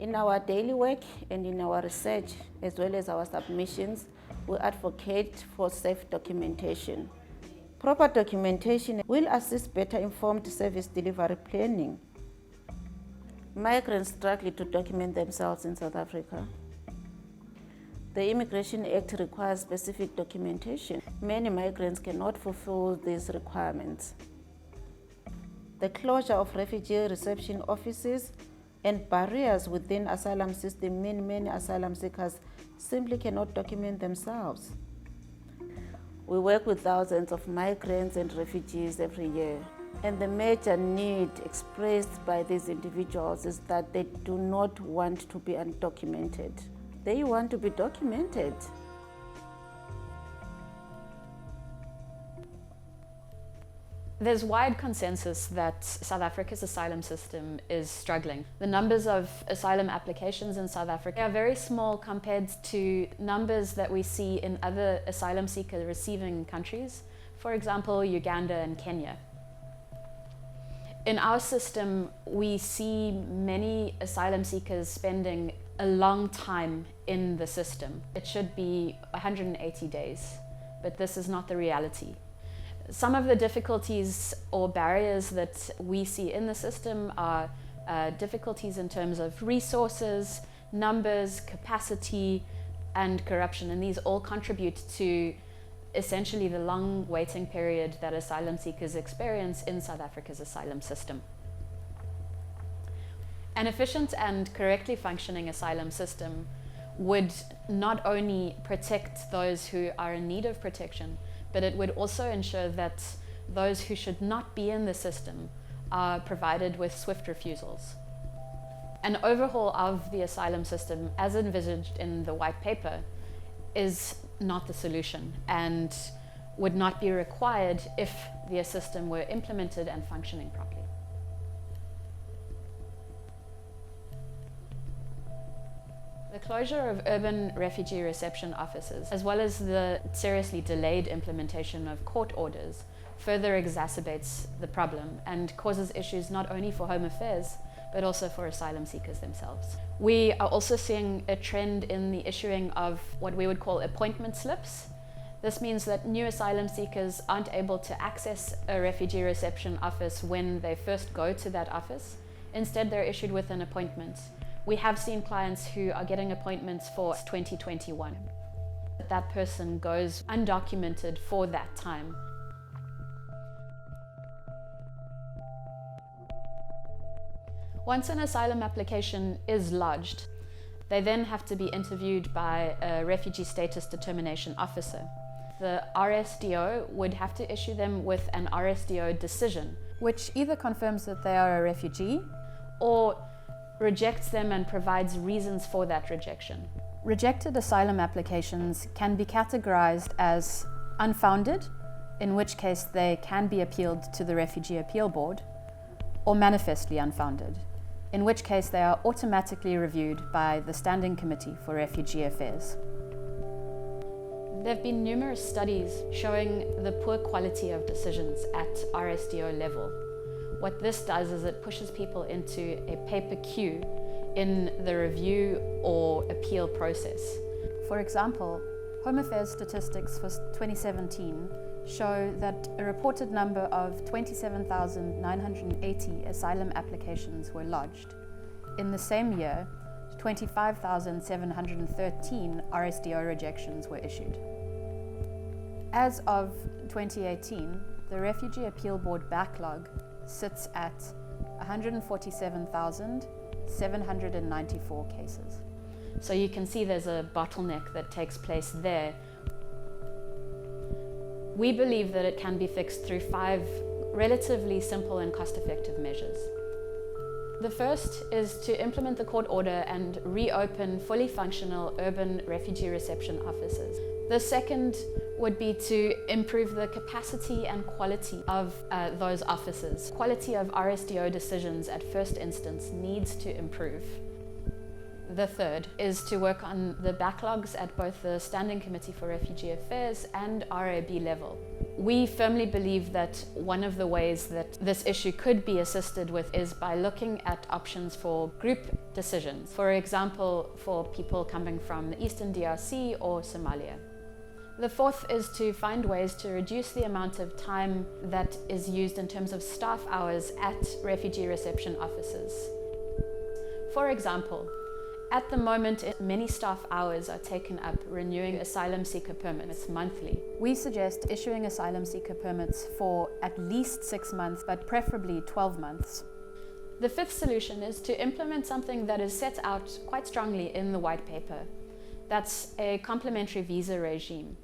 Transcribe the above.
In our daily work and in our research, as well as our submissions, we advocate for safe documentation. Proper documentation will assist better informed service delivery planning. Migrants struggle to document themselves in South Africa. The Immigration Act requires specific documentation. Many migrants cannot fulfill these requirements. The closure of refugee reception offices and barriers within asylum system mean many asylum seekers simply cannot document themselves. We work with thousands of migrants and refugees every year, and the major need expressed by these individuals is that they do not want to be undocumented. They want to be documented. There's wide consensus that South Africa's asylum system is struggling. The numbers of asylum applications in South Africa are very small compared to numbers that we see in other asylum seeker receiving countries, for example, Uganda and Kenya. In our system, we see many asylum seekers spending a long time in the system. It should be 180 days, but this is not the reality. Some of the difficulties or barriers that we see in the system are difficulties in terms of resources, numbers, capacity, and corruption, and these all contribute to essentially the long waiting period that asylum seekers experience in South Africa's asylum system. An efficient and correctly functioning asylum system would not only protect those who are in need of protection, but it would also ensure that those who should not be in the system are provided with swift refusals. An overhaul of the asylum system, as envisaged in the white paper, is not the solution and would not be required if the system were implemented and functioning properly. The closure of urban refugee reception offices, as well as the seriously delayed implementation of court orders, further exacerbates the problem and causes issues not only for Home Affairs, but also for asylum seekers themselves. We are also seeing a trend in the issuing of what we would call appointment slips. This means that new asylum seekers aren't able to access a refugee reception office when they first go to that office. Instead, they're issued with an appointment. We have seen clients who are getting appointments for 2021. That person goes undocumented for that time. Once an asylum application is lodged, they then have to be interviewed by a refugee status determination officer. The RSDO would have to issue them with an RSDO decision, which either confirms that they are a refugee or rejects them and provides reasons for that rejection. Rejected asylum applications can be categorized as unfounded, in which case they can be appealed to the Refugee Appeal Board, or manifestly unfounded, in which case they are automatically reviewed by the Standing Committee for Refugee Affairs. There have been numerous studies showing the poor quality of decisions at RSDO level. What this does is it pushes people into a paper queue in the review or appeal process. For example, Home Affairs statistics for 2017 show that a reported number of 27,980 asylum applications were lodged. In the same year, 25,713 RSDO rejections were issued. As of 2018, the Refugee Appeal Board backlog sits at 147,794 cases. So you can see there's a bottleneck that takes place there. We believe that it can be fixed through 5 relatively simple and cost-effective measures. The first is to implement the court order and reopen fully functional urban refugee reception offices. The second would be to improve the capacity and quality of those offices. Quality of RSDO decisions at first instance needs to improve. The third is to work on the backlogs at both the Standing Committee for Refugee Affairs and RAB level. We firmly believe that one of the ways that this issue could be assisted with is by looking at options for group decisions. For example, for people coming from the Eastern DRC or Somalia. The fourth is to find ways to reduce the amount of time that is used in terms of staff hours at refugee reception offices. For example, at the moment, many staff hours are taken up renewing asylum seeker permits monthly. We suggest issuing asylum seeker permits for at least 6 months, but preferably 12 months. The fifth solution is to implement something that is set out quite strongly in the white paper. That's a complementary visa regime.